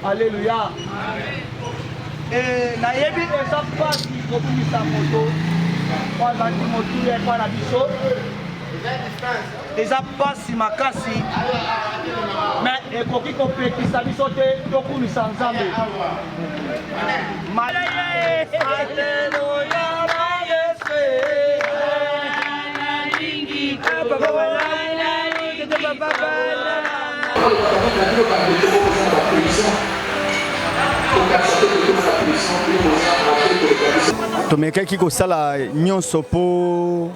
Alléluia. Et nayebi eza pasi kobimisa moto wazali motu ekwa na biso eza pasi makasi mais ekoki kopekisa biso te tokumisa nzambe. tomekaki kosala nyonso po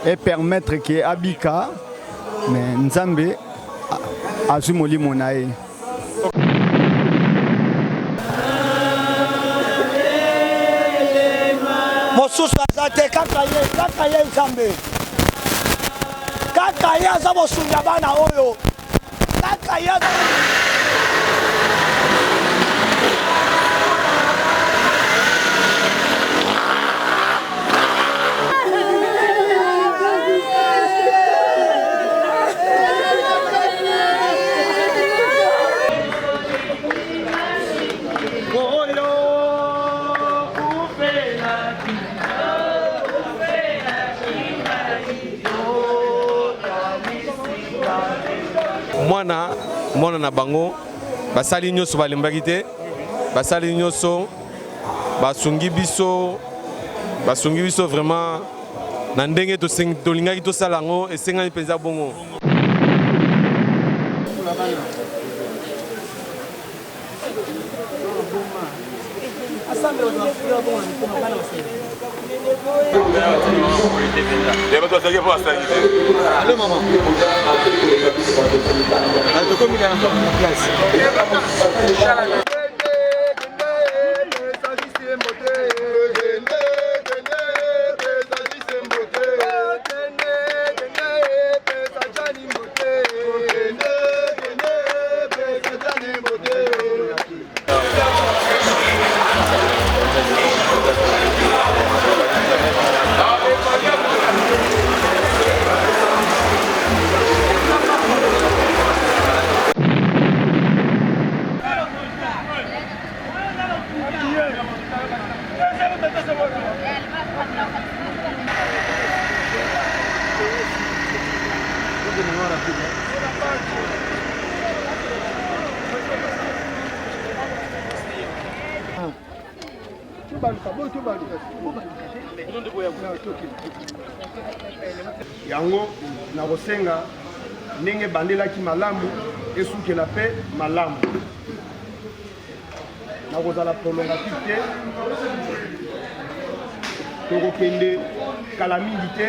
et permettre que abika mais nzambe azwi molimo na ye. mosusu aza te kaka ye nzambe kaka ye aza mosunga bana oyo kaka ye mwana na bango basali nyonso balembaki te basali nyonso basungi biso vraiment na ndenge tolingaki tosala yango esengani mpenza bongo. Allô maman. yango na kosenga ndenge bandelaki malamu esukela pe malamu na kozala prolongatif te tokokende kala mingi te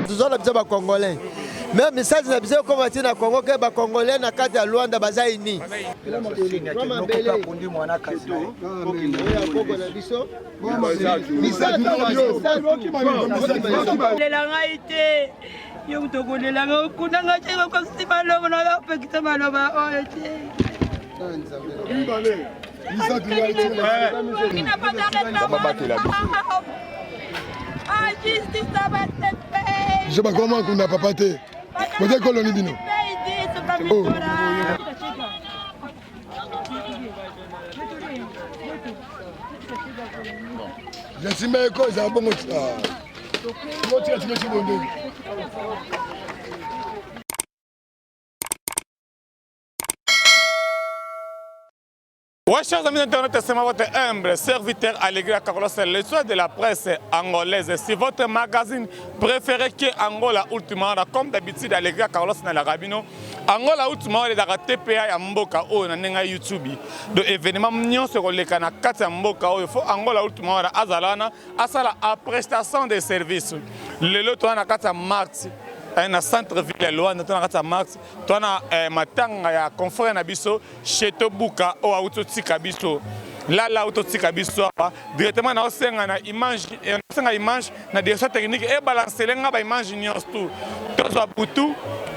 Tuzala biso ba Congolais. Même message na biso comme ati na Congo ke ba Congolais na kati ya Luanda baza ini. Je sais pas comment on n'a pas pâté. Vous êtes colonie bino. Oh. Je suis meilleur que ça. Bon, Ouais, chers amis internautes, c'est votre humble serviteur Alegria Carlos, le soir de la presse angolaise. C'est votre magazine préféré qui est Angola Ultima. Comme d'habitude, Alegria Carlos dans la Rabino. Angola Ultima, il y a TPA à Mboka ou dans YouTube. De événements mignons sur les canaux 4 à Mboka. Il faut Angola Ultima à Azalana, à la prestation des services. Le lot à 4 mars na centre-ville ya Luanda to na kati ya Max to na matanga ya confrère na biso chez Tobuka o autotika biso là autotika biso directement na osenga na image na image na direction technique et balancer lenga ba image nyonso tout tozwa butu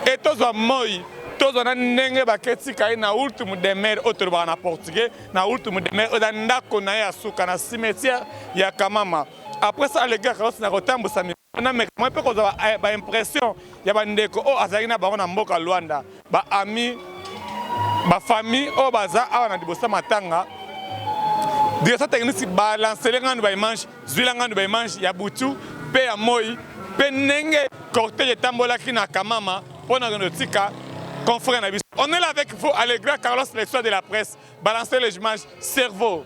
et tozwa moi tozwa ndenge baketika na ultime demeure oto na portugais na ultime demeure da ndako na ya suka na cimetière ya Kamama. Après ça les gars na kotambusa na mais moi peut kozwa ba impression ya bandeko o azali na bango na mboka Luanda ba ami ba famille o baza awa na dibosa matanga direction technique balance lenga ba image zwilanga ba image ya butu pe ya moi pe ndenge cortège tambolaki na Kamama pona notika confrère na biso. On est là avec vous Allegra Carlos l'extrait de la presse balancer les images cerveau.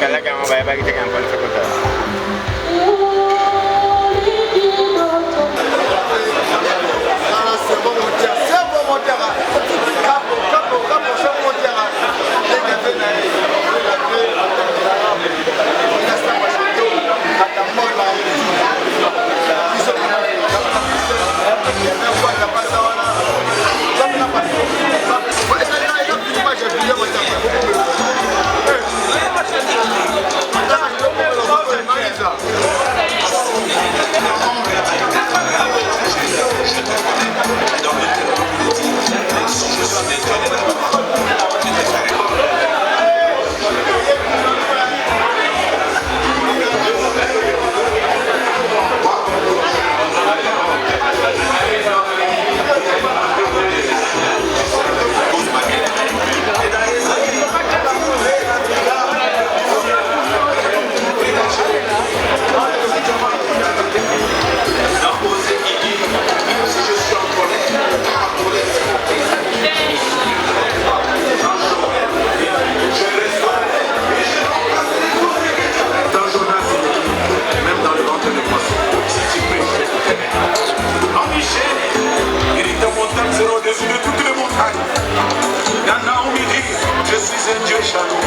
Sekarang kan mau bayar bagi jangan boleh sekolah. Il dit ton montagne sera au-dessus de toutes les montagnes. Dans Naomi dit, je suis un Dieu jaloux.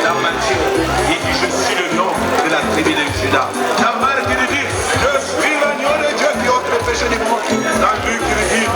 Dans Matthieu, il dit, je suis le nom de la tribu de Judas. Dans Marc, il dit, je suis l'agneau de Dieu qui ôte le péché du monde. Dans Luc, il dit,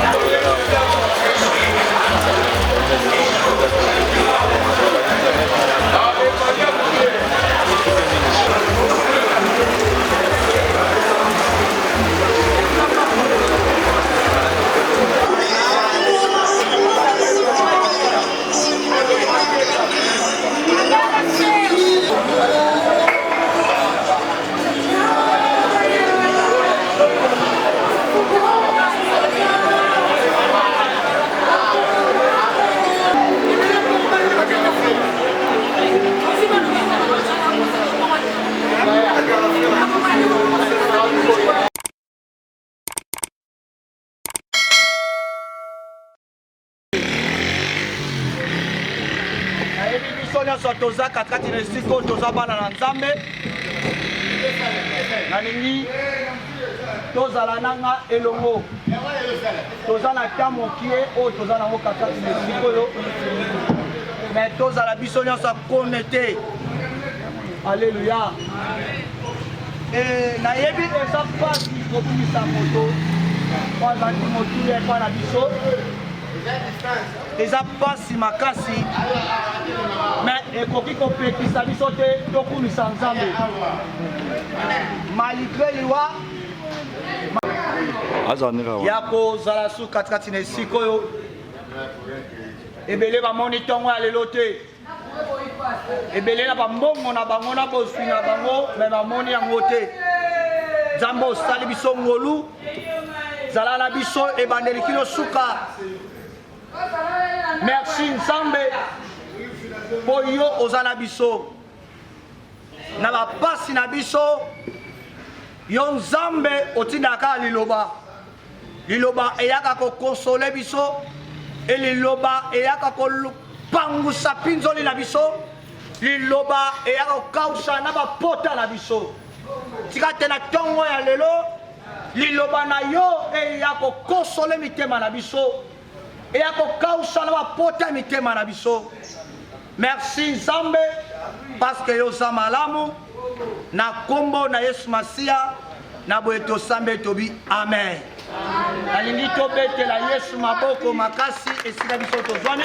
nyonso toza katikati na esika oyo toza bana na Nzambe nalingi tozala nanga elongo toza na ta mokie oyo toza nango katikati na esika oyo me tozala biso nyonso connecte. Alléluia. Nayebi eza pasi kobimisa moto po azali motuli epa na biso eza pasi makasi me ekoki kopekisa biso te tokumisa Nzambe malgré liwa ya kozala su katikati na esika oyo ebele bamoni ntongo ya lelo te ebele na bambongo na bango na boswi na bango me bamoni yango te. Nzambe osali biso ngolu zala na biso ebandeli kino suka. Merci Nzambe po yo ozala biso na bapasi na biso yo Nzambe otindaka liloba liloba eyaka kokonsole biso e liloba eyaka kopangusa pinzoli na biso liloba eyaka kokausha na bapota na biso tika te na ntongo ya lelo liloba na yo eya kokonsole mitema na biso eya kokausha na bapota mitema na biso. Merci Nzambe parce que yo za malamu na kombo na Yesu Masia na boye tosambe tobi amen. Nalingi tobetela Yesu maboko makasi esika biso tozwani.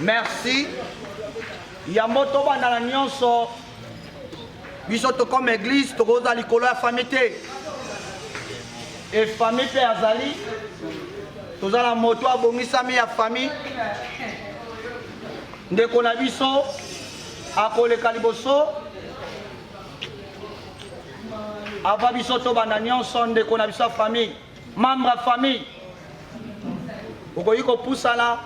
Merci yambo tobanda na nyonso biso to comme église tokoza likolo ya famille te e famille pe azali tozala moto abongisami ya famille ndeko na biso akoleka liboso ava biso tobanda nyonso ndeko na biso ya famille membre ya famille okoki kopusana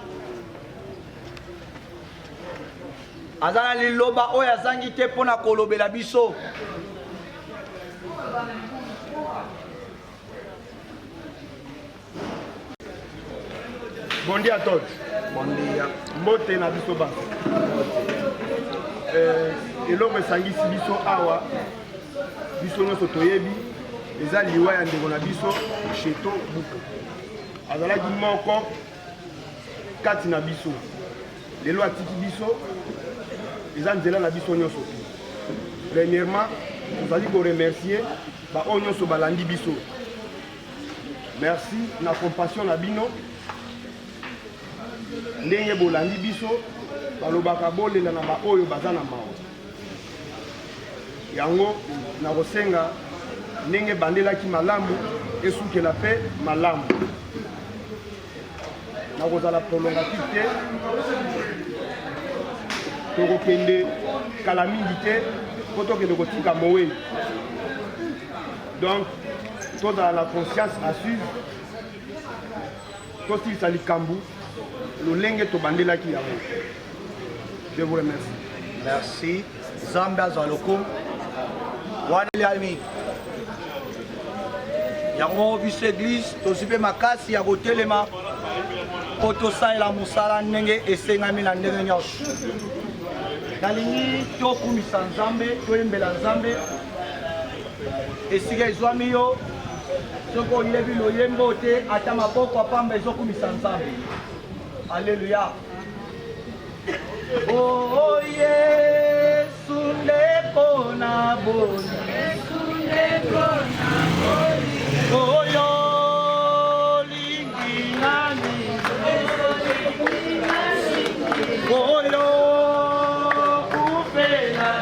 azala liloba oyo azangi te mpona kolobela biso. Bon dia à tous. Bon dia. Mbote na biso ba. Eloko esangisi biso awa biso nyonso toyebi eza liwa ya ndeko na biso Cheto Buka azalaki moko kati na biso lelo atiki biso eza nzela na biso nyonso. Premièrement tozali koremercier baoyo nyonso balandi biso. Merci na compassion na bino ndenge bolandi biso balobaka bolela na baoyo baza na mawa yango na kosenga ndenge bandelaki malamu esukela pe malamu na kozala prolongatif te tokokende kala mingi te po tokende kotika mowei donc tozala na conscience à suivre tosilisa likambu lolenge tobandelaki yango. Je vous remercie. Merci. Zambia Zalokum. Wadeliami. Yango biso église tozipe makasi ya kotelema po tosalela mosala ndenge esengami na ndenge nyonso. Nalingi tokumisa Nzambe toyembela Nzambe esika ezwami yo soki oyebi loyembo te ata maboko apamba ezokumisa nzambe. Alléluia. Oh Yesu ndeko na boni, oyo lingi nani, oyo upela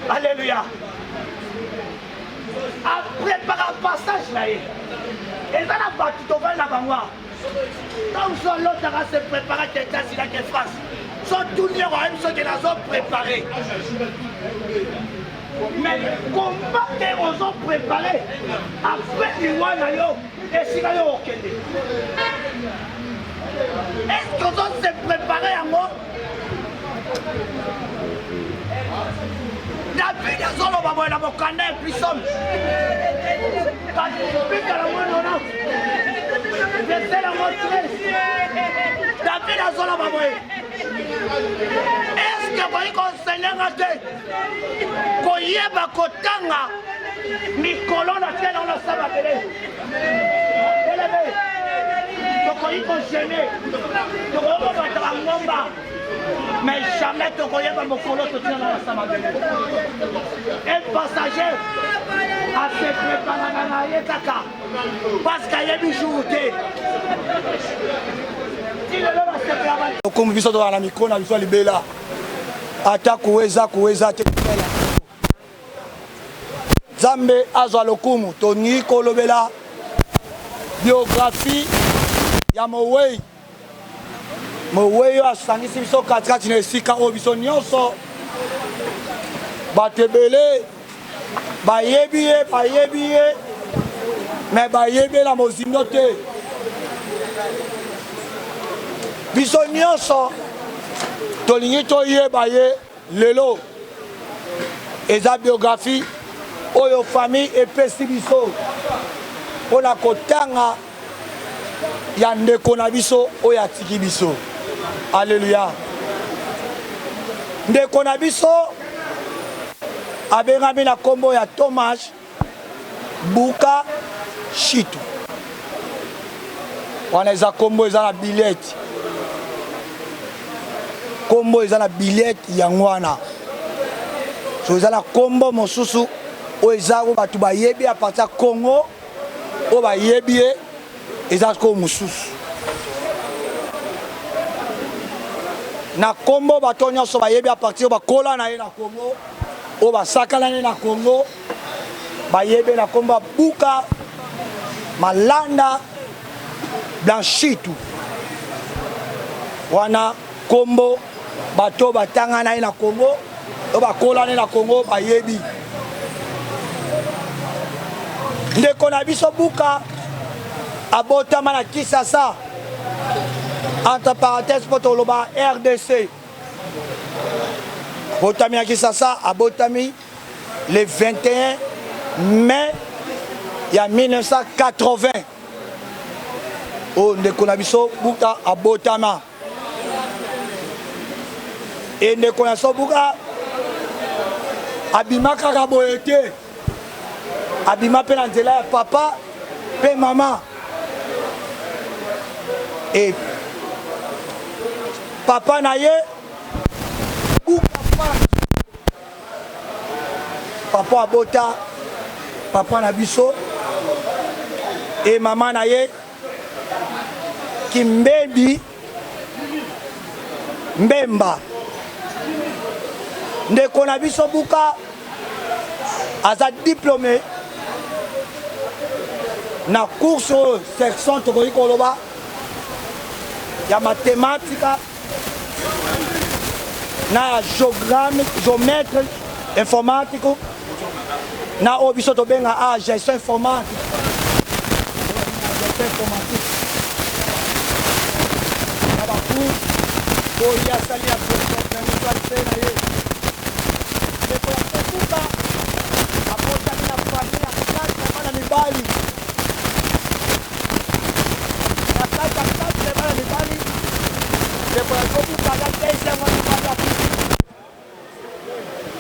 Alléluia. Après par un passage là, et ça n'a pas tout au la banwa. Quand son l'autre a se préparé à Texas, il a des phrases. Son tournée en même chose que la zone préparée. Mais comment ils ont préparé après l'Iwana yo et si là yo okende. Est-ce qu'ils ont se préparé à moi? David a solo babo la bokanda et puis somme. Quand tu piques à la moindre non. C'est la montre. David a solo babo. Est-ce que vous conseillez à te koyeba kotanga mikolo na tele on a sababele. Elebe. Donc il conseille. Donc on va battre ngomba. Mais jamais tu connais pas mon colo te tient dans la samabelle. Un passager a se préparé à kaka parce qu'il y a des jours. Comme biso dans la micro na biso libela ata kuweza te kubela Zambe azwa lokumu toni kolobela biographie ya Mowei Mowei asangisi biso katikati na esika oyo biso nyonso bato ebele bayebi ye me bayebela mozindo te biso nyonso tolingi toyeba ye lelo eza biographie oyo famille epesi biso mpona kotanga ya ndeko na biso oyo atiki biso. Alléluia. Ndeko na biso abengami na kombo ya Thomas Buka Shitu. Wana eza kombo eza na bilete. Kombo eza na bilete ya ngwana. So eza na kombo mosusu oyo eza bato bayebi a partir Congo oyo bayebi eza ko mosusu. Na kombo bato nyonso bayebi a partir bakola na ye na Congo oyo basakala na Congo bayebi na kombo Buka Malanda Blanchitu. Wana kombo bato batanga na ye na Congo oyo bakola na Congo bayebi. Ndeko na biso Buka abotama na Kisasa entre parenthèses pour toloba RDC. Botami à Kisasa à Botami le 21 mai il y a 1980. Au Ndekonabiso Bouka à Botama. Et Ndekonabiso Bouka Abima Karaboete. Abima Penanzela papa et maman. Et papa naye ou papa abota papa nabiso et maman naye Kimbebi Mbemba ndeko nabiso buka aza diplômé na course section tokoki koloba ya mathématique na géomètre informatique na obiso tobenga a gestion informatique na bacours oyo asali ya professionnalisation na ye ndeko ya kokuka abotami na famille ya kati ya bana mibali na kati ya kati ya bana mibali ndeko ya kokuka aza deuxième wana mibali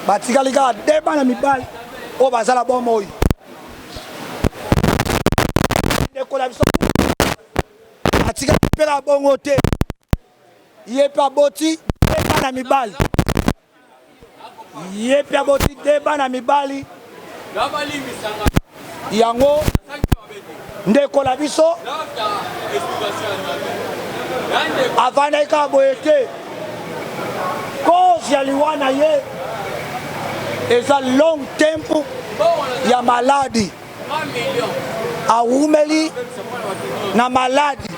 batikali kaka de bana mibali oyo bazala bomoi ndeko na biso atikali mpe na bongo te ye mpe aboti de bana mibali ye mpe aboti de bana mibali yango ndeko na biso avandaki kaka boye te cause ya liwa na ye eza long tempo ya maladi awumeli na maladi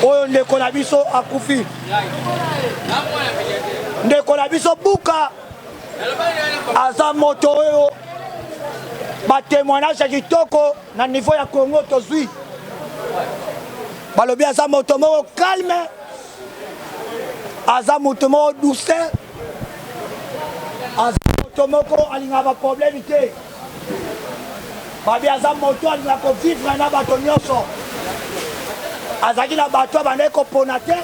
oyo ndeko na biso akufi ndeko na biso buka aza moto oyo batémoignage ya kitoko na niveau ya Congo tozwi balobi aza moto moko calme aza moto moko douceur aza moto moko alingaka baproblème te babi aza moto alingaka kovivre na bato nyonso azalaki na bato abandaki kopona te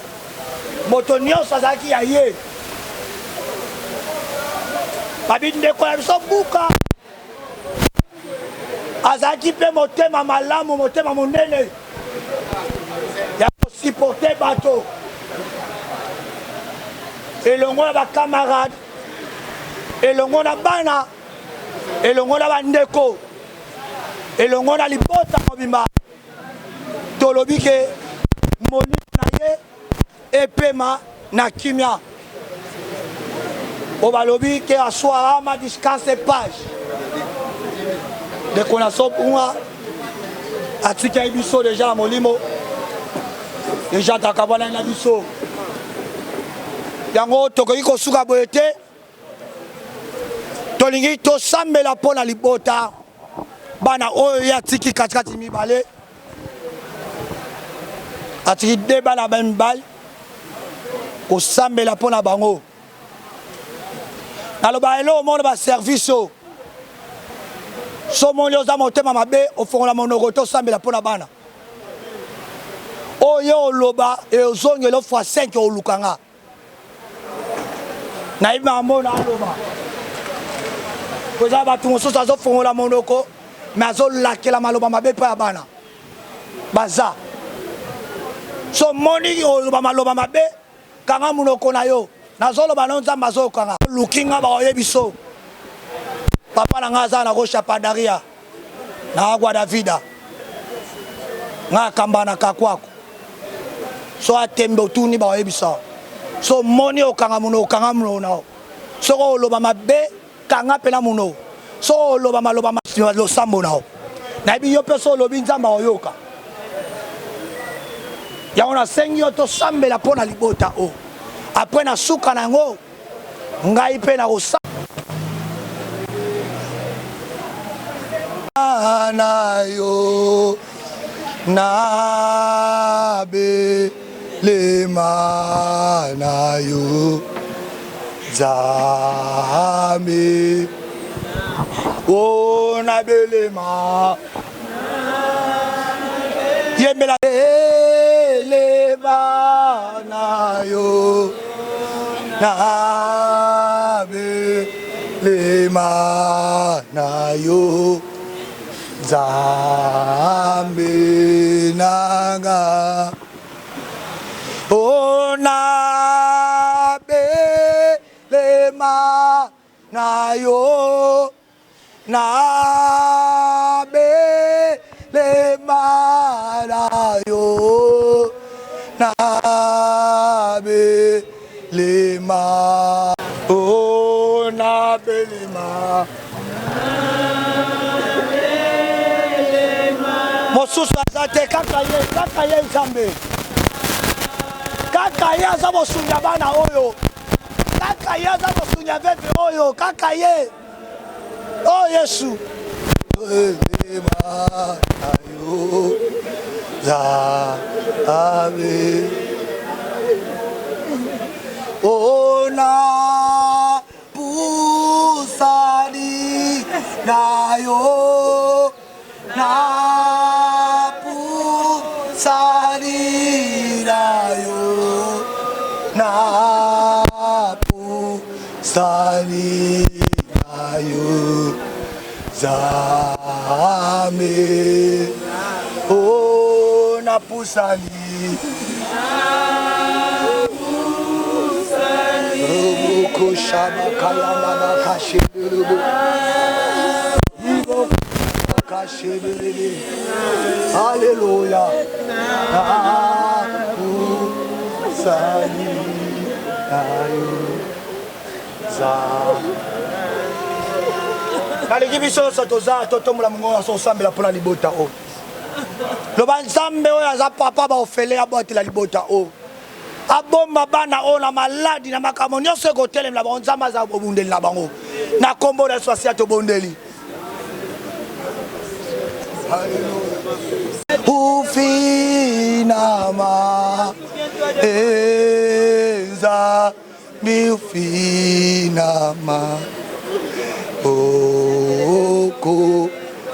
moto nyonso azalaki ya ye babi ndeko na biso buka azalaki mpe motema malamu motema monene ya kosupporte bato elongo na bacamarade elongo na bana elongo na bandeko elongo na libota mobimba tolobi ke molimo na ye epema na kimia o balobi ke aswarama discase page ndeko na so bunga atikaki biso deja na molimo deja takabwana na biso yango tokoki kosuka boye te tolingi tosambela mpo na libota bana oyo ye atiki katikati mibale atiki de bana mibale kosambela mpo na bango naloba elo omona baservice oyo somoni oza motema mabe ofongola monoko tosambela mpo na bana oyo oloba eozongela fois 5 olukanga nayebi mamona aloba koza bato mosusu azofongola monoko me azolakela maloba mabe mpo ya bana baza so moni oloba maloba mabe kanga monoko na yo nazoloba no nzambe azokanga lukinga baoyebi so papa na nga aza na rocha padaria na agwa davida nga akamba na kakwako so atembe otuni baoyebisa so moni okanga muno nao soko oloba mabe kanga pena muno so oloba maloba losambo nao nayebi yo mpe so olobi nzambe oyoka yango nasengi yo tosambela mpo na libota o apres na suka na yango ngai mpe na na yo na belema na yo Nzambe o na belema yembela belema na yo na belema na yo Nzambe nanga o na belema na yo na belema na yo na belema o na belema mosusu aza te kaka ye Nzambe kaka ye aza mosunga bana oyo kaka ye aza mosunga veve oyo kaka ye oh Yesu belema na yo Nzambe o na pusani na yo na pusani na yo na pusani na yo Nzambe o na pusani Shama Kalama Kashiburu Kashiburu Hallelujah Sani Kaliki biso sotoza totomola mungo so sambela pona libota o Loba Nzambe oyo aza papa ba ofele ya bote la libota o abomba bana o na maladi na makambo nyonso ekotelemela bango Nzambe aza bobundeli na bango na kombo na Yesu asia tobondeli ufinama Nzambe ufinama oko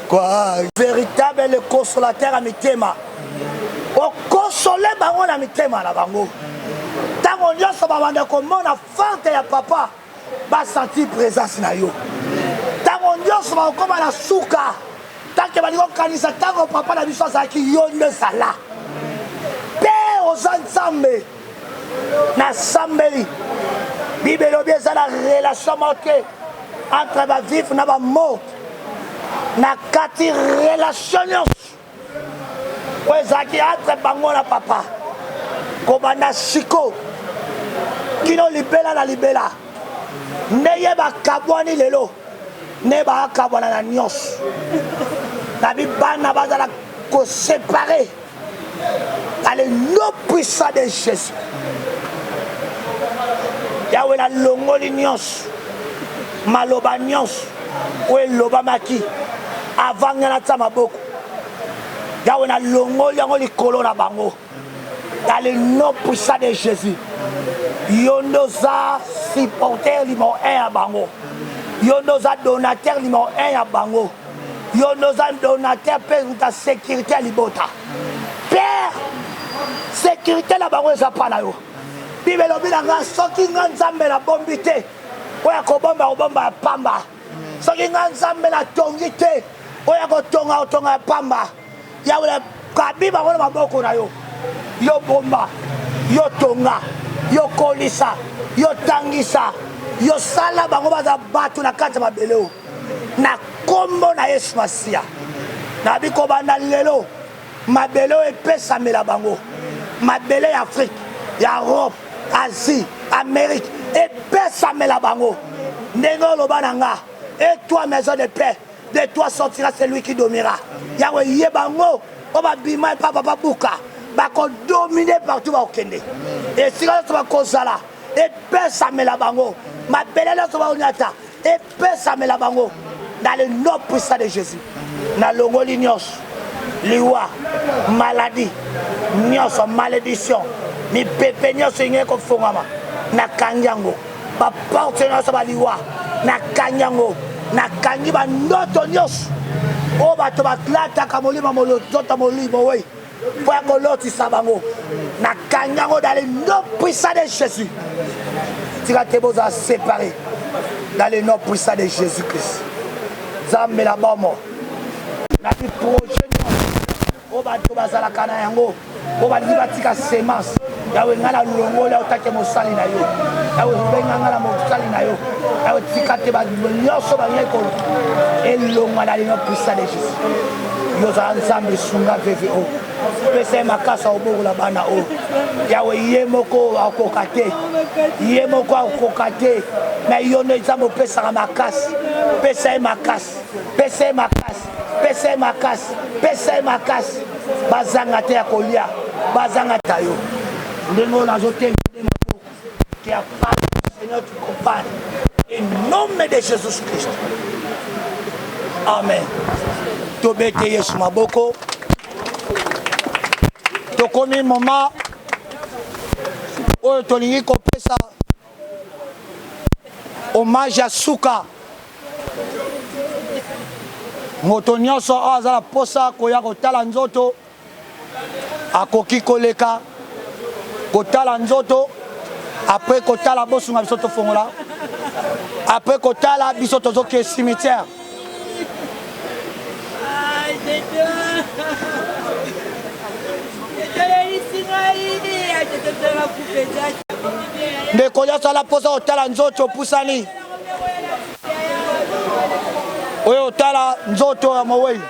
kwa véritable consolateur à mitema o consoler bango na mitema na bango tango nyonso babanda komona forte ya papa basentir présence na yo tango nyonso bakokoma na suka tanke balingi kokanisa tango papa na biso azalaki yo nde ezala mpe oza Nzambe na sambeli Bible elobi eza na relation moke entre bavivre na bamort na kati relation nyonso oyo ezalaki entre bango na papa kobanda siko kino libela na libela nde ye bakabwani lelo nde bakabwana na nyonso na bibana bazala koséparé dans le nom puissant de Jésus yawe na longoli nyonso maloba nyonso oyo elobamaki avant nga natia maboko yawe na longoli yango likolo na bango dans le nom puissant de Jésus yo nde oza supporter numéro 1 ya bango yo nde oza donateur numéro 1 ya bango yo nde oza donateur mpe ta sécurité ya libota père sécurité na bango eza mpa na yo Bible elobi na nga soki nga Nzambe nabombi te oyo kobomba kobomba ya pamba soki nga Nzambe natongi te oyo kotonga ya pamba yawe kabi bango na maboko na yo yo bomba yo tonga yo kolisa yo tangisa yo sala bango baza bato na kati ya mabele o na kombo na Yesu Masiya na bikobanda lelo mabele o epesamela bango mabele ya Afrique ya Europe Asie Amérique epesamela bango ndenge oloba na nga et toi maison de paix de toi sortira celui qui dominera yawe ye bango o babima pa papa buka bakodomine partout bakokende esika nyonso bakozala epesamela bango mabele nyonso baonyata epesamela bango dans le nom puissant de Jésus na longoli nyonso liwa maladie nyonso malédiction mipepe nyonso ingei kofungama nakangi yango baporte nyonso baliwa nakangi yango nakangi bandoto nyonso oyo bato balataka molimo molozota molimo wei mpo ya kolotisa bango nakangi yango dans le nom puissant de Jésus tika te bozala séparé dans le nom puissant de Jésus Christ Nzambe na bomo na projet oyo bato bazalaka na yango oyo balingi batika semence yawe ngai na longoli otake mosali na yo yawe benga ngai na mosali na yo yawe tika te nyonso bangai elonga na lino puissant de Jésus yozala Nzambe sunga veve o pesa ye makasa obokola bana o yawe ye moko akoka te ye moko akoka te me yo nde Nzambe opesaka makasi pesa ye makasi pesa ye makasi pesa ye makasi pesa ye makasi bazanga te ya kolia bazanga ta yo ndenge oyo nazotenga nde maboko te ya pale Seigneur tu compagne au nom de Jésus Christ amen tobete Yesu maboko tokomi moma oyo tolingi kopesa hommage ya suka moto nyonso oyo aza na posa koya kotala nzoto akoki koleka kotala nzoto apres kotala bosunga biso tofongola apres kotala biso tozoke cimetière ndeko nyonso ala posa kotala nzoto opusani oyo otala nzoto ya mowei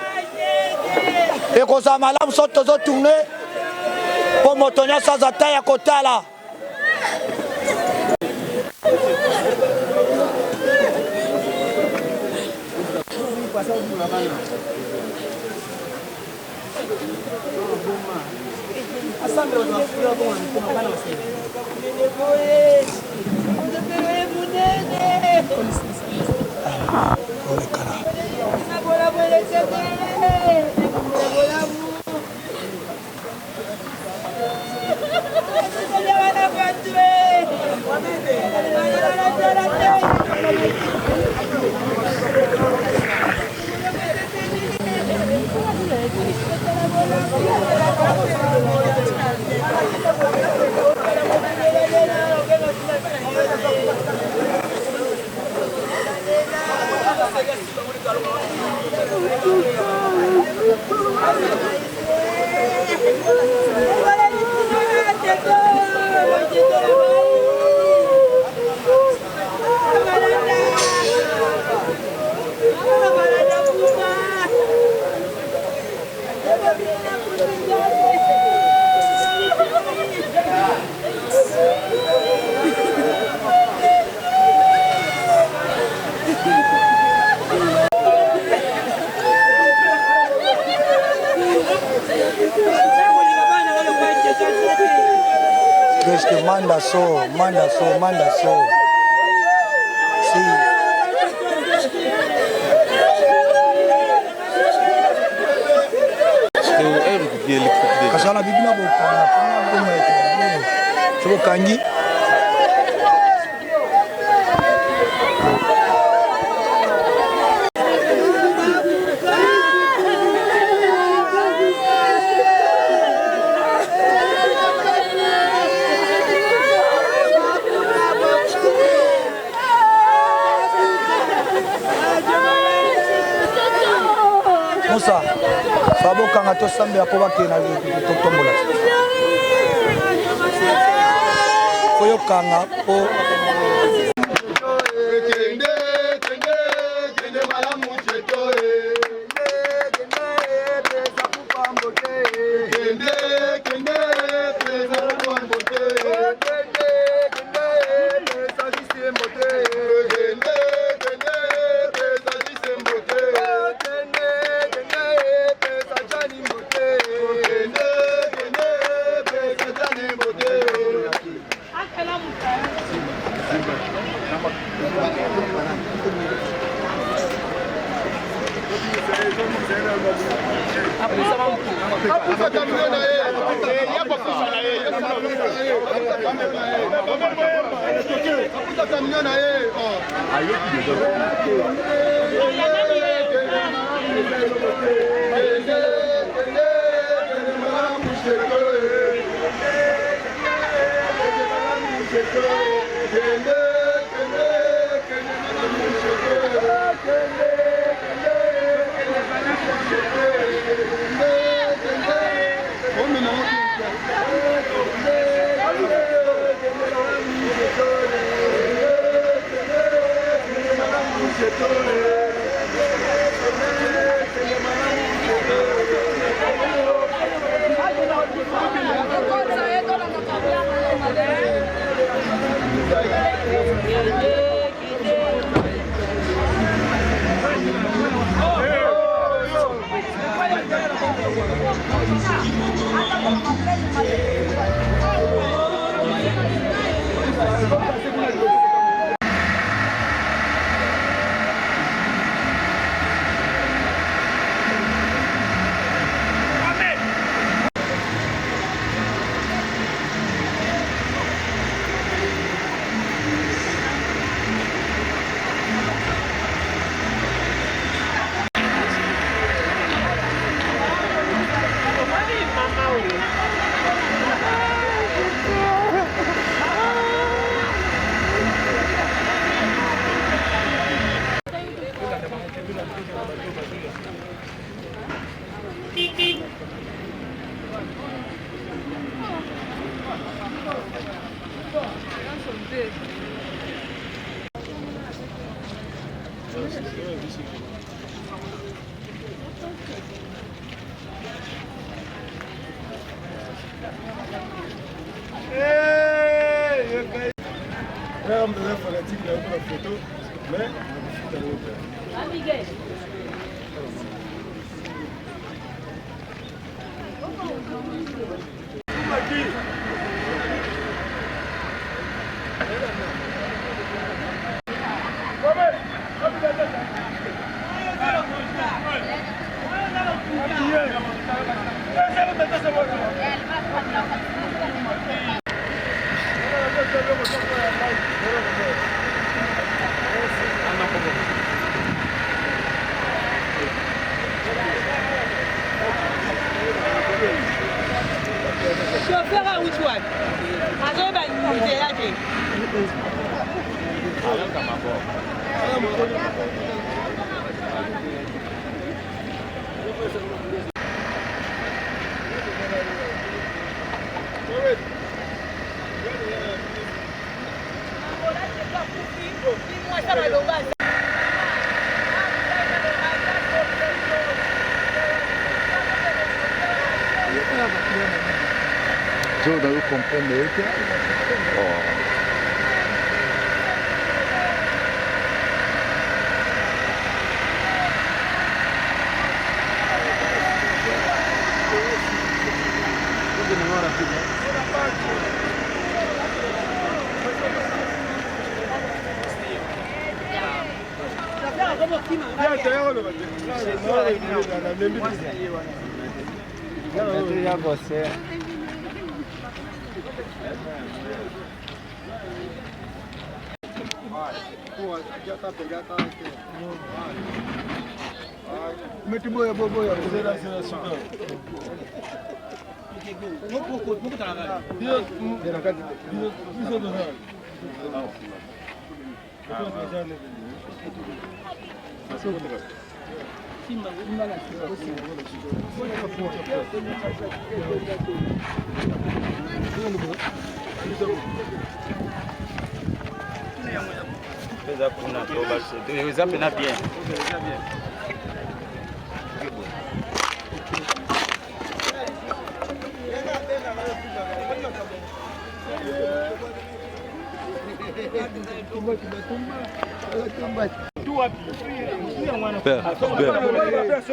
ekozala malamu so tozotourne mpo moto nyonso aza ta ya kotala Manda so. Si. Kasala bibi na bokanga. Soko kangi. Musa, Fabo Kangato Sambe Akoba na Totombola. Foyo Kanga, po. Je dois comprendre que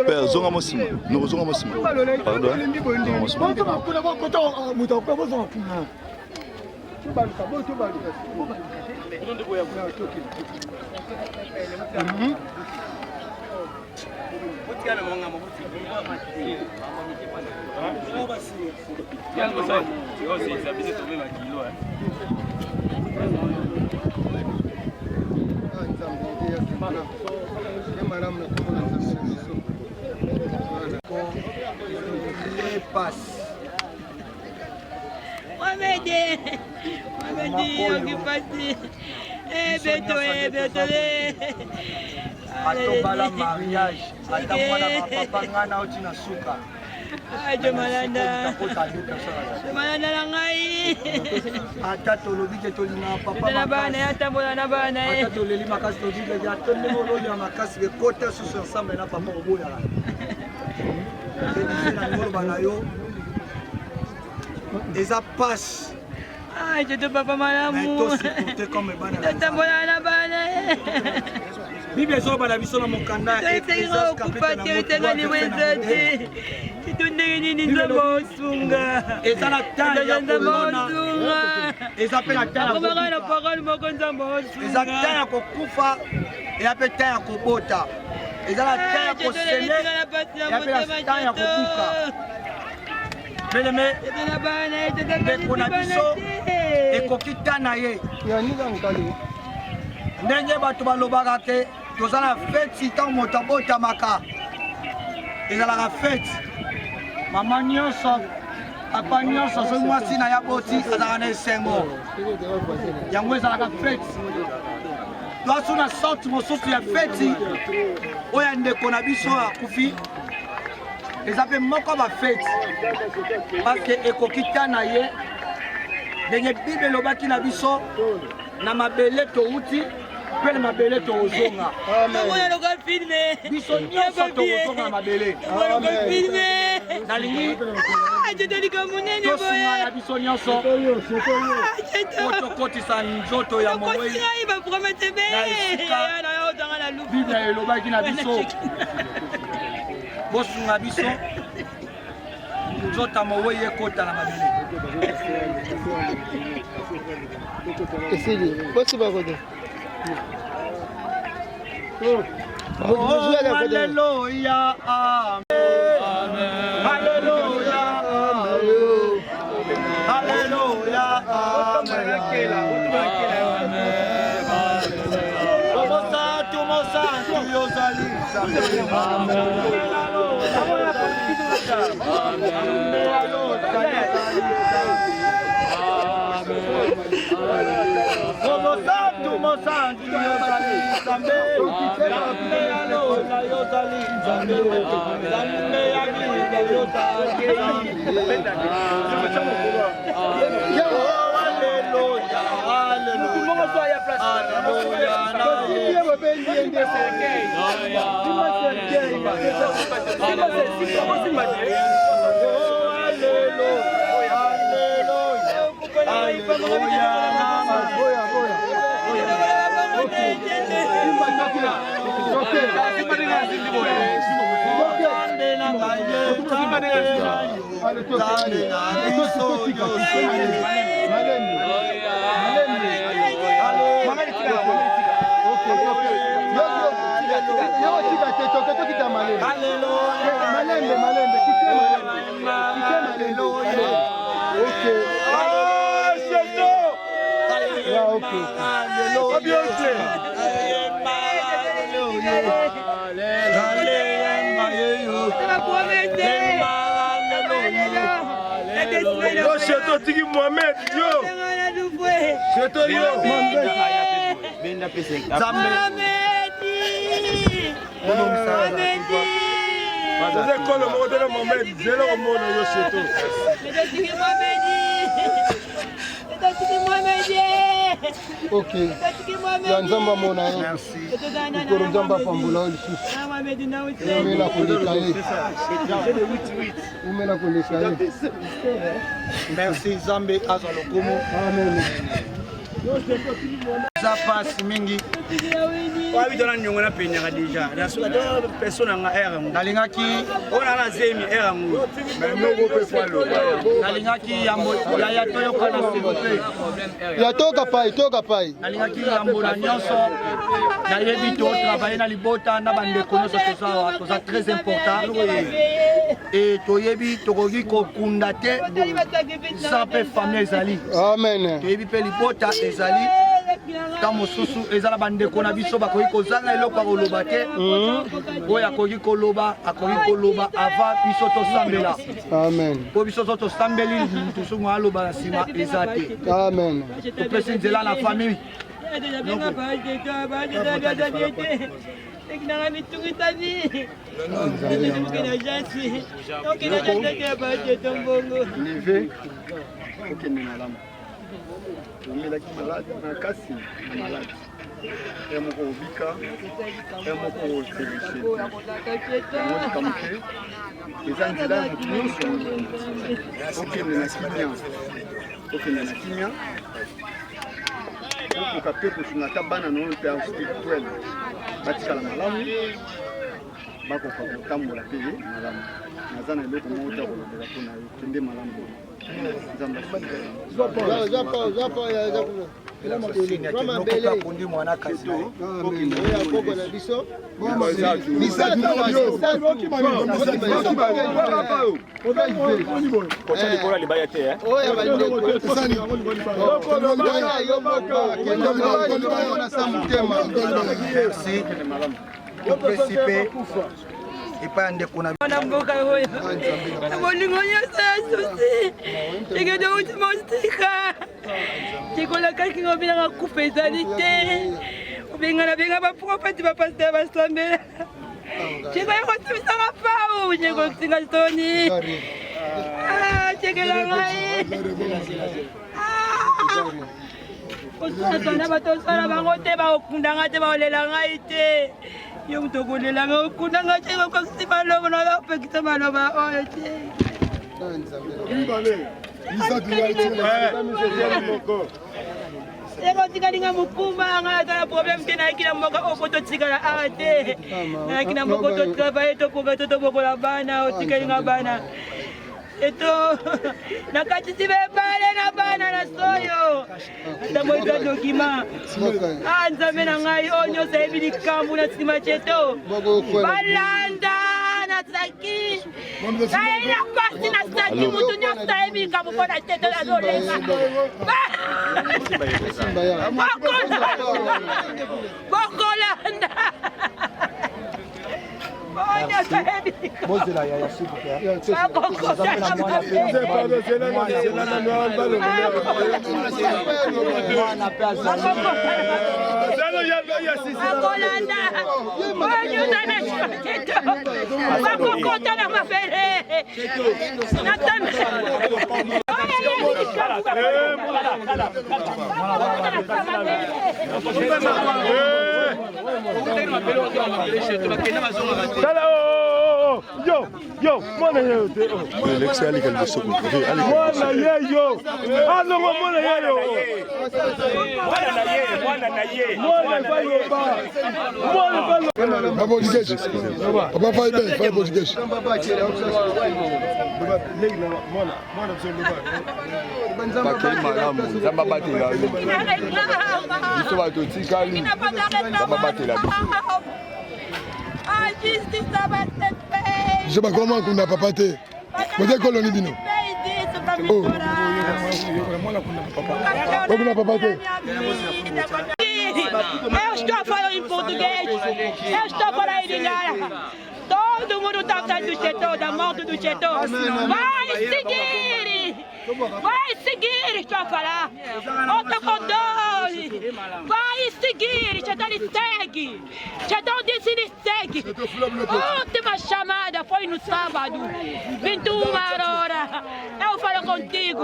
Père, zonga mosima, nous zonga mosima. Pardon. atobala mariage ata mwana bapapa nga na oti na suka Malanda na ngai. ata tolobi ke tolinga papa Na bana ya tambola na bana ata toleli makasi tozile ya tonde mololi ya makasi ke kota susu ensemble na papa oboyala na ngoloba na yo eza passe. Ah, je te papa malamu. Tambola na bana. Bible ezoba na biso na mokanda Ecclesiastes kapitale na mwenzaje. Kitundenge nini nzambo osunga. eza na temps ya kolona eza pe na temps ya kokufa. Na parole moko nzambo osunga. eza temps ya kokufa eza pe temps ya kobota eza na temps ya kosene eza pe na temps ya kokufa beleme ndeko na biso ekoki ta na ye ndenge bato balobaka ke toza na feti ntango moto abotamaka ezalaka feti mama nyonso papa nyonso soki mwasi na ya boti azalaka na esengo yango ezalaka feti toasu na sorte mosusu ya feti oyo ya ndeko na biso akufi eza mpe moko bafeti parceke ekoki ta na ye ndenge bible elobaki na biso na mabele touti mpe na mabele toozonga biso nyonso tokozonga na mabele nalingi tosunga na biso nyonso po tokotisa nzoto ya mowei na esika bible elobaki na biso bosunga biso nzota mowei ekota na mabele esili bosi bakote Hallelujah, amen. Hallelujah, hallelujah, amen. Como santo Dios alisa. Como santo Dios alisa. Yo, Cheto, tiki Mohamed, yo. Cheto, yo. Vous êtes quoi le mot de Mohamed? C'est le mot de yo, Cheto. ok ya nzambe amona ye ikoro nzambe apambola oyo lisusu umela koleka ye umela koleka ye merci nzambe azwa lokumu amen Ça passe mingi. Wabi dona nyongo na penyaka déjà. Na soka to personne nga era mu. Nalingaki Ona na zemi era mu. nalingaki yambo ya toyo kana s'il Ya toka pai. nalingaki yambo na nyonso nayebi to travailler na libota na bandeko nyonso toza très important et toyebi tokoki kokunda te sans mpe famille ezali Amen. toyebi mpe libota ezali ta mosusu eza na bandeko na biso bakoki kozanga eloko ya koloba te oyo akoki koloba avant biso tosambela Amen. po biso so tosambeli mutu sungu aloba na nsima eza te Amen. topesi nzela na famille omelaki malade makasi na malade ya moko obika ya moko oservice yango moke eza nzela ya motu nyonso okende na kimia okoka mpe kosunga ata bana na oyo mpe spirituel batikala malamu bakoka kotambola mpe malamu naza na eloko moko te kolobela mpona okende malamu nzambe akundi mwana kasi epai ndeko na mboka oyo bolingo nyonso ya susi ekende uti mosika tikolakaki ngo obengaka kufa ezali te obenga baprofete bapaster basambela tikoya kotimisanga pau nyekosinga soni tekela ngai osana bato osala bango te baokundanga te baolela ngai te yo mutu okolelanga okundanga te kokosi maloba na opekisa maloba oyo te ekotikali mokuma ngai ata na problème te nayaki na mboka oko totikala awa te nayaki na moko totravaille topoka tobokola bana otikali nga bana eto nakatisi bebale na bana na soyo ata moeza dokima nzambe na ngai oyo nyonso ayebi likambo na nsima ceto balanda nasaki nayeli na pasi nasaki mutu nyonso ayebi likambo mpo na ceto nazolenga bokolanda bozela yaya s'il vous plaît mwana mpe azali akolanda onyutana ceto bakokota na mafere Yo, mwana ye te. Alex ali kalbe soko. Mwana ye yo. Alongo mwana ye yo. Mwana ba yo ba. Mwana ba yo. Papa Dikesh. Papa Faibe, Papa Dikesh. Bakeli malamu, nzamba batela. Biso bato tikali. Nzamba batela. Je sais pas comment on a papa te. Vous êtes colonie bino. Oh. On a papa te. Eu estou falando em português. Eu estou falando em Lingala. Todo mundo está atrás do setor, da morte do setor. Vai seguir! Vai seguir, estou a falar. Outro controle. Vai seguir, setor lhe segue. Setor disse lhe segue. Última chamada foi no sábado, 21 horas. Eu falo contigo.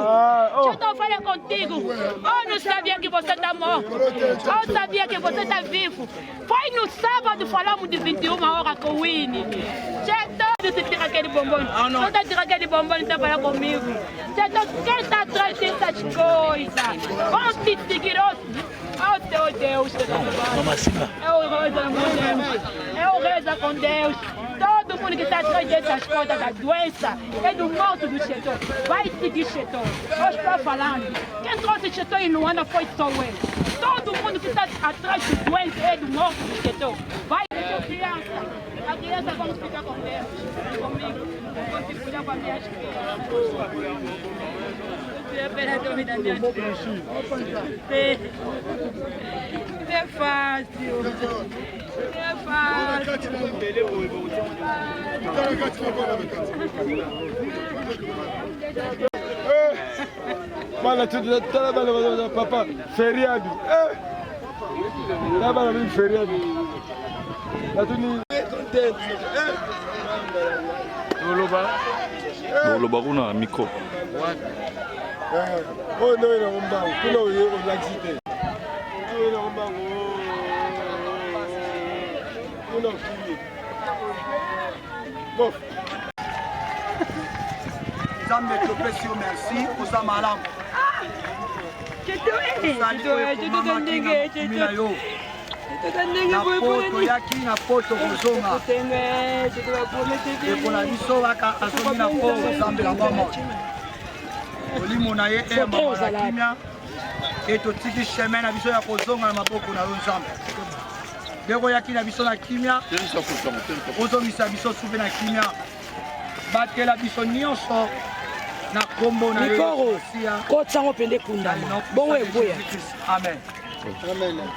Setor fala contigo. Eu não sabia que você está morto. Eu sabia que você está vivo. Foi no sábado, falamos de 21 horas com o Winnie. Setor tu te tiras aquele bombom. Não tá tirando aquele bombom e trabalhar comigo. Quem tá atrás dessas coisas? Vamos te seguir. Oh Deus, eu rezo com Deus. Todo mundo que está atrás dessas coisas da doença e do morto do Chetou vai seguir Chetou. Eu estou falando. Quem trouxe Chetou em Luanda foi só eu. Todo mundo que está atrás do doença e do morto do Chetou vai deixar criança. A criança vamos ficar com Deus. Comigo. Vou te cuidar com as minhas crianças. Não é fácil. Não é fácil. Mano, toda bala, papa, feriado. Toda bala, feriado. Oloba kuna micro. Oh non, il a l'accident. Nzambe topesi yo merci oza malamu mina yo na poto yaki na poto kozonga ekola biso waka azongi na po Nzambe na mama olimo na ye mama na kimia e totiki chemin na biso ya kozonga na maboko na yo Nzambe ndeko yaki na biso na kimia ozongisa biso supe na kimia batela biso nyonso na kombo na Mikoro kotsango pende kunda bongo eboya amen Amen.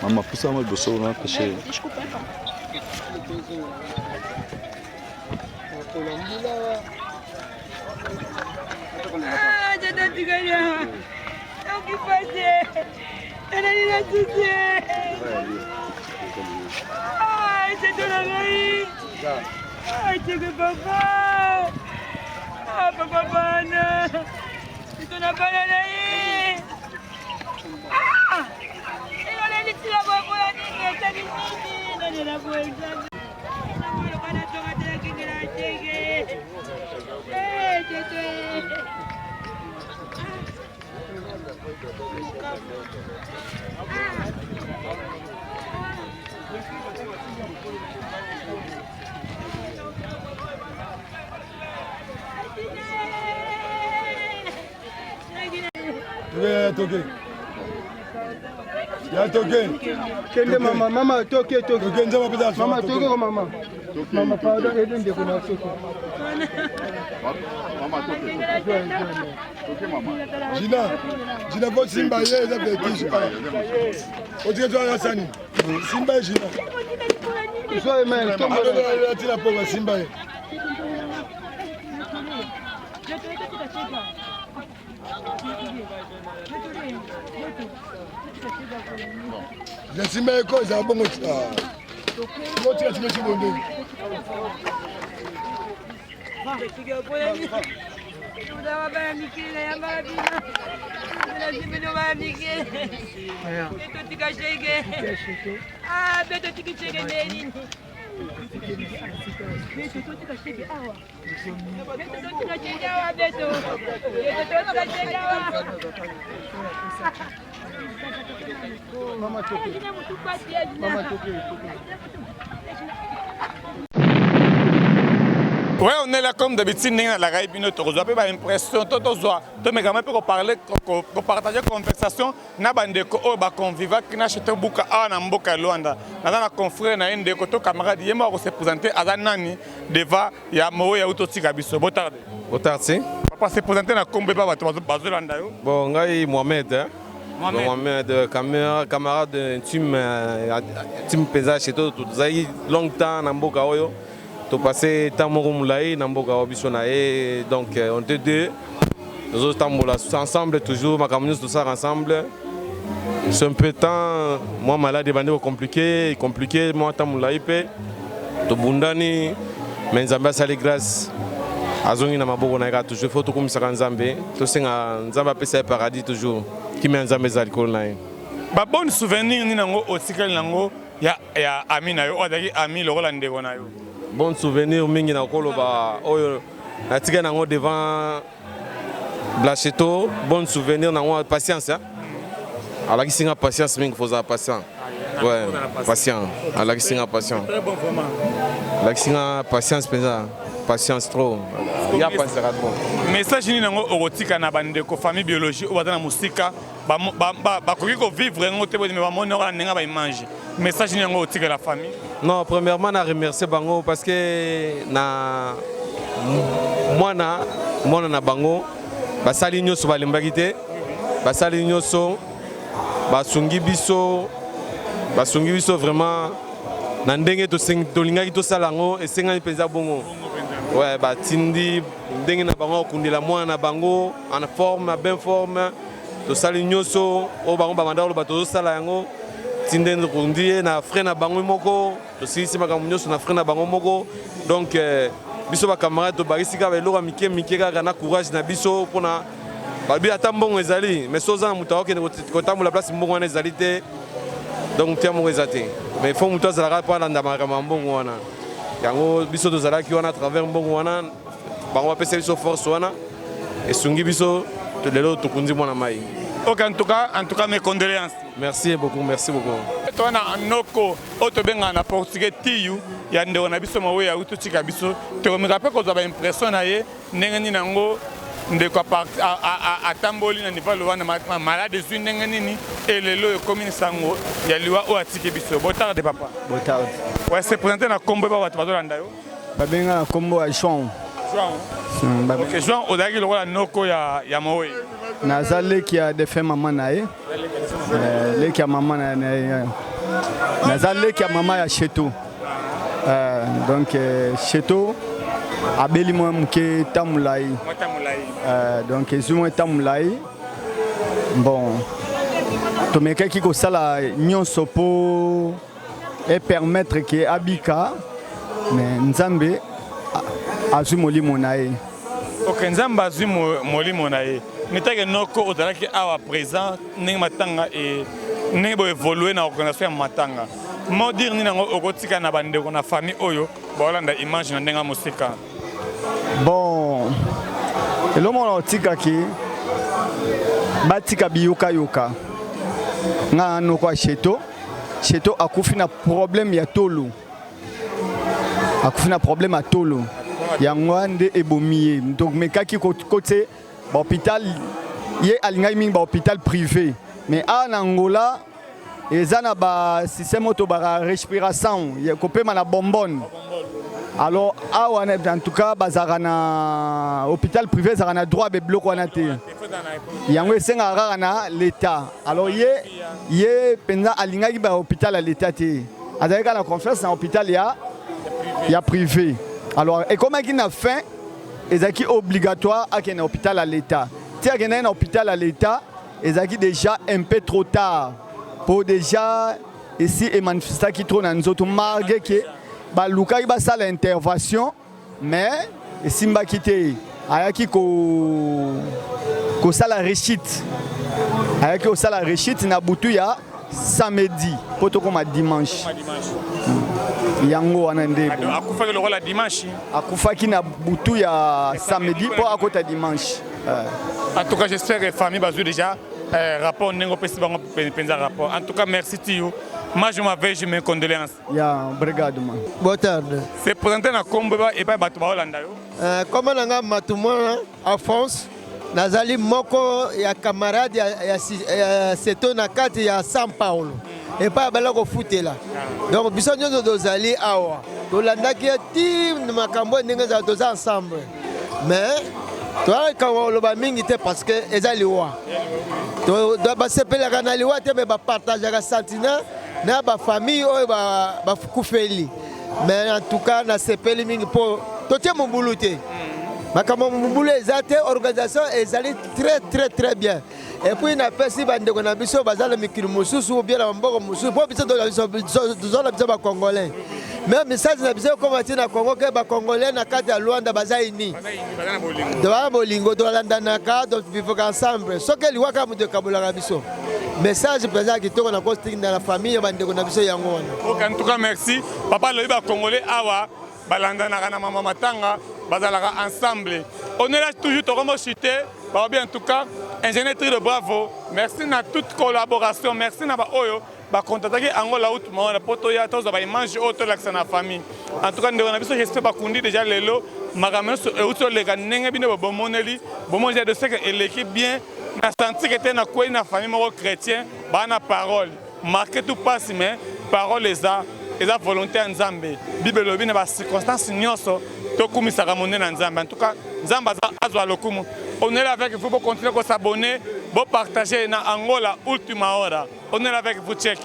Mama, pousse mal le sol, on a caché. Desculpa, já tá ficando. É o que fazer? Ela não tudo. Ai, você tá aí. Ai, chega papai. Ah, papai, não. Estou na banana aí. Ah! Eu nem tira a boca da ninguém, tá menina, nem na bolsa. Não, eu quero tomar aqui que não cheguei. Ei, tete. Kende mama toke mama toke ko mama pardon eden de kuna soko Jina ko simba ye eza beti otike to ala sani simba jina so e men to mo tila po simba ye la simba ye ko za bongo ta ko tika tika chibonde mama toke Ouais, on est là comme d'habitude, on a la raibine, on a pas l'impression, mais quand même pour parler, pour partager la conversation, on a des convives qui n'ont pas beaucoup de Mboka Luanda. On a un confrère, un des camarades, qui se présenté à Zanani devant Yamoe et Autoti Kabiso. Botard. Botard, si. Papa se présenté dans Combe, pas Bazolanda. Bon, Ngaï Mohamed. Mohamed, camarade intime, team pesage chez toi, tout ça, longtemps dans Mboka Oyo. Tu passé tant Mourumlaï, Namboka Obisonae, donc on était deux. Nous autres ensemble toujours, ma communauté tout ça ensemble. C'est un peu de temps, moi malade, c'est compliqué, moi tant Moulaïpe, tu bundani, mais Zambia sali grâce. azongi na maboko na toujours il faut tokumisaka nzambe tosenga nzambe apesa paradis toujours kimi nzambe za likolo na ye ba bonne souvenir ni nango otikali nango ya ami na yo odaki ami lokola ndeko na yo bon souvenir mingi na koloba oyo natika nango devant Blacheto bon souvenir nango patience hein alakisinga patience mingi faut patient ouais patient alakisinga patient très bon format alakisinga patience penza patience trop ya patience trop message ni nango okotika na bandeko famille biologie obaza na musika bakoki ko vivre ngo te mais bamona ko nenga ba image message ni nango otika la famille non premièrement na remercier bango parce que na mwana na bango basali nyoso balembaki te basali nyoso basungi biso vraiment na ndenge tolingaki tosala yango esengani mpenza bongo ouais batindi ndenge na bango okundela mwana na bango en forme bien forme tosali nyoso oyo bango bamanda koloba tozosala yango tinde okundi na frère na bango moko tosilisi makambo nyonso na frère na bango moko donc biso bacamarade tobakisika baeloko mike kaka na courage na biso mpona babi ata mbongo ezali mais soza na moto akokende kotambola place mbongo wana ezali te donc tia moko eza te mais il faut moto azalaka mpo alanda makambo ya mbongo wana yango biso tozalaki wana à travers mbongo wana bango bapesa biso force wana esungi biso lelo tokundi mwana mai. Ok, en tout cas mes condoléances. Merci beaucoup. Toi na noko otobenga na portugais tiyu ya ndeko na biso mawe ya ututika biso te me rappelle ko za ba impression na ye ndenge ni nango ndeko atamboli na niveau wana malade zwi ndenge nini elelo e commune sango ya liwa o atike biso botarde papa botarde ouais c'est présenté na kombo ba watu bazolanda yo babenga na kombo ya Jean ok Jean odaki lokola noko ya mawe naza leki ya defe mama na ye leki ya mama na ye naza leki ya mama ya Cheto donc Cheto abeli mwa muke tamulai donc ezwi mwa tamulai bon tomekaki kosala nyonso mpo epermettre ke abika mais nzambe azwi molimo na ye ok nzambe azwi molimo na ye mitake noko ozalaki awa présent ndenge matanga e ndenge boévolue na organisation ya matanga mo dire nini yango okotika na bandeko na famille oyo baolanda image na ndenge ya mosika bon elomona otikaki batika biyokayoka nga noko ya Cheto akufi na problème ya tolo yango nde ebomi ye donc mekaki kote bahôpital ye alingaki mingi bahôpital privé mais awa na Angola eza na basystème oyo tobaka respiration kopema na bombone alors awa en tout cas bazalaka na hôpital privé ezalaka na droit bebiloko wana te yango esengaka kaka na l'état alors ye mpenza alingaki bahôpital ya l'état te azalaki kaka na confiance na hôpital ya privé alors ekomaki na fin ezalaki obligatoire akende na hôpital à l'état ti akendaki na hôpital à l'état ezalaki déjà un peu trop tard po déjà esi emanifestaki trop na nzoto malgré ke balukaki basala intervention mais esimbaki te ayaki kosala rechite na butu ya samedi po tokoma dimanche yango wana nde akufaki lokola dimanche akufaki na butu ya samedi po akota dimanche en tout cas j'espère que famille bazou déjà rapport ndenge pesi bango penza rapport en tout cas merci Tio moi je m'avais mes condoléances ya obrigado man boa tarde c'est présenté na kombo ba et pas bato baolanda yo comme nanga matumona en France nazali moko ya camarade ya Seto na kati ya São Paulo et pas bala ko futela donc biso nyozo dozali awa tolandaki team makambo ndenge za doza ensemble mais toi quand lo ba mingi te parce que ezali wa to ba sepelaka na liwa te ba partager ka sentina na ba famille oyo ba kufeli mais en tout cas na sepeli mingi po to te mbulu te makambo mbulu ezate organisation ezali très bien et puis na pesi bandeko na biso bazala mikili mususu ou bien na mboko mususu po biso dozola biso ba congolais mais message na biso comme ati na Congo ke ba congolais na kati ya Luanda baza ini ba bolingo to landanaka donc vivre ensemble soki liwaka mutu kabolaka biso message président kitoko na costing dans la famille bandeko na biso yango wana. OK, en tout cas merci papa lobi ba congolais awa balandanaka na mama matanga bazalaka ensemble. On est là toujours tokomo chuter ba bien en tout cas ingénieur de bravo. Merci à toute collaboration, merci na ba oyo ba contacter Angola out na poto ya tozo ba image auto l'accès na famille. En tout cas ndeko na biso j'espère ba kundi déjà lelo makamso auto le kanenge bino bo moneli bo monja de ce que l'équipe bien na senti que était na quoi na famille moko chrétien ba na parole marqué tout passe mais parole les a volonté en Nzambe Bible lobi na ba circonstances nyonso to kumisaka monene na Nzambe. En tout cas Nzambe azwa lokumu. On est là avec vous pour continuer à s'abonner, pour partager na Angola Ultima Hora. On est là avec vous, check.